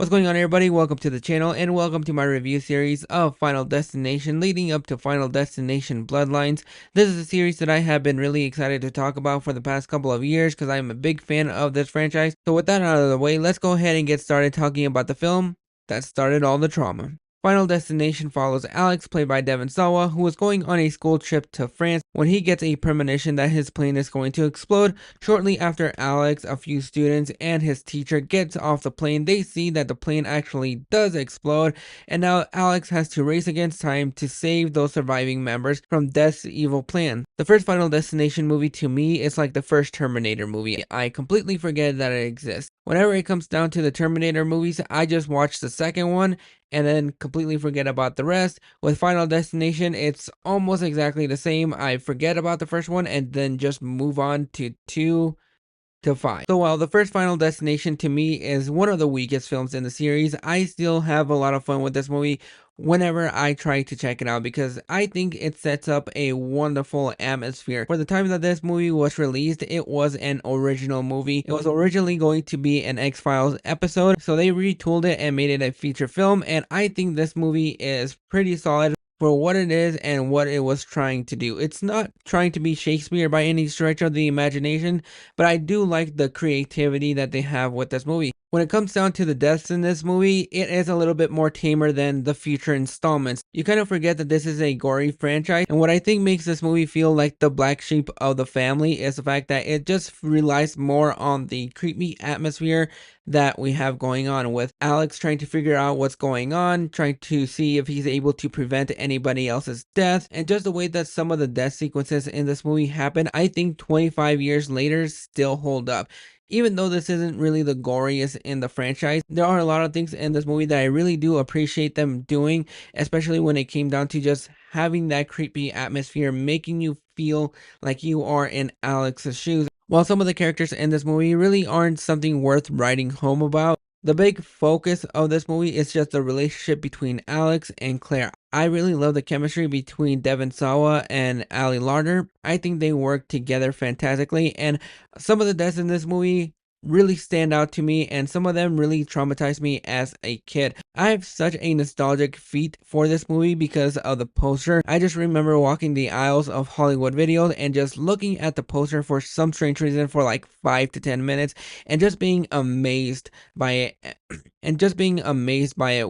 What's going on, everybody? Welcome to the channel and welcome to my review series of Final Destination leading up to Final Destination Bloodlines. This is a series that I have been really excited to talk about for the past couple of years because I'm a big fan of this franchise. So with that out of the way, let's go ahead and get started talking about the film that started all the trauma. Final Destination follows Alex, played by Devon Sawa, who is going on a school trip to France when he gets a premonition that his plane is going to explode. Shortly after Alex, a few students, and his teacher gets off the plane, they see that the plane actually does explode, and now Alex has to race against time to save those surviving members from Death's evil plan. The first Final Destination movie to me is like the first Terminator movie. I completely forget that it exists. Whenever it comes down to the Terminator movies, I just watch the second one and then completely forget about the rest. With Final Destination, it's almost exactly the same. I forget about the first one and then just move on to 2 to 5. So while the first Final Destination to me is one of the weakest films in the series, I still have a lot of fun with this movie whenever I try to check it out because I think it sets up a wonderful atmosphere. For the time that this movie was released, it was an original movie. It was originally going to be an X-Files episode, so they retooled it and made it a feature film, and I think this movie is pretty solid for what it is and what it was trying to do. It's not trying to be Shakespeare by any stretch of the imagination, but I do like the creativity that they have with this movie. When it comes down to the deaths in this movie, it is a little bit more tamer than the future installments. You kind of forget that this is a gory franchise, and what I think makes this movie feel like the black sheep of the family is the fact that it just relies more on the creepy atmosphere that we have going on, with Alex trying to figure out what's going on, trying to see if he's able to prevent anybody else's death, and just the way that some of the death sequences in this movie happen, I think 25 years later still hold up. Even though this isn't really the goriest in the franchise, there are a lot of things in this movie that I really do appreciate them doing, especially when it came down to just having that creepy atmosphere, making you feel like you are in Alex's shoes. While some of the characters in this movie really aren't something worth writing home about, the big focus of this movie is just the relationship between Alex and Claire. I really love the chemistry between Devon Sawa and Ali Larder. I think they work together fantastically, and some of the deaths in this movie really stand out to me, and some of them really traumatized me as a kid. I have such a nostalgic feat for this movie because of the poster. I just remember walking the aisles of Hollywood Videos and just looking at the poster for some strange reason for like 5 to 10 minutes and just being amazed by it.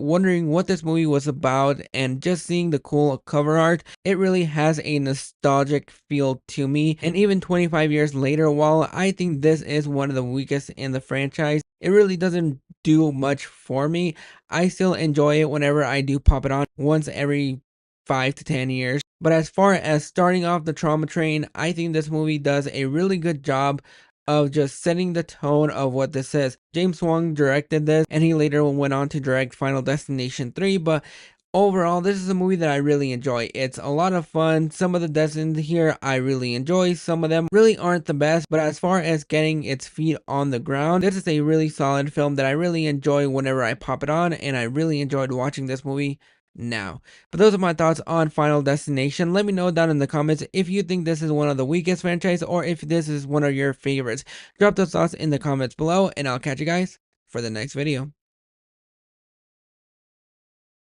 Wondering what this movie was about, and just seeing the cool cover art. It really has a nostalgic feel to me, and even 25 years later, while I think this is one of the weakest in the franchise, it really doesn't do much for me. I still enjoy it whenever I do pop it on once every 5 to 10 years. But as far as starting off the trauma train, I think this movie does a really good job of just setting the tone of what this is. James Wong directed this, and he later went on to direct Final Destination 3, but overall, this is a movie that I really enjoy. It's a lot of fun. Some of the deaths in here I really enjoy. Some of them really aren't the best, but as far as getting its feet on the ground, this is a really solid film that I really enjoy whenever I pop it on, and I really enjoyed watching this movie now. But those are my thoughts on Final Destination. Let me know down in the comments if you think this is one of the weakest franchise or if this is one of your favorites. Drop those thoughts in the comments below, and I'll catch you guys for the next video.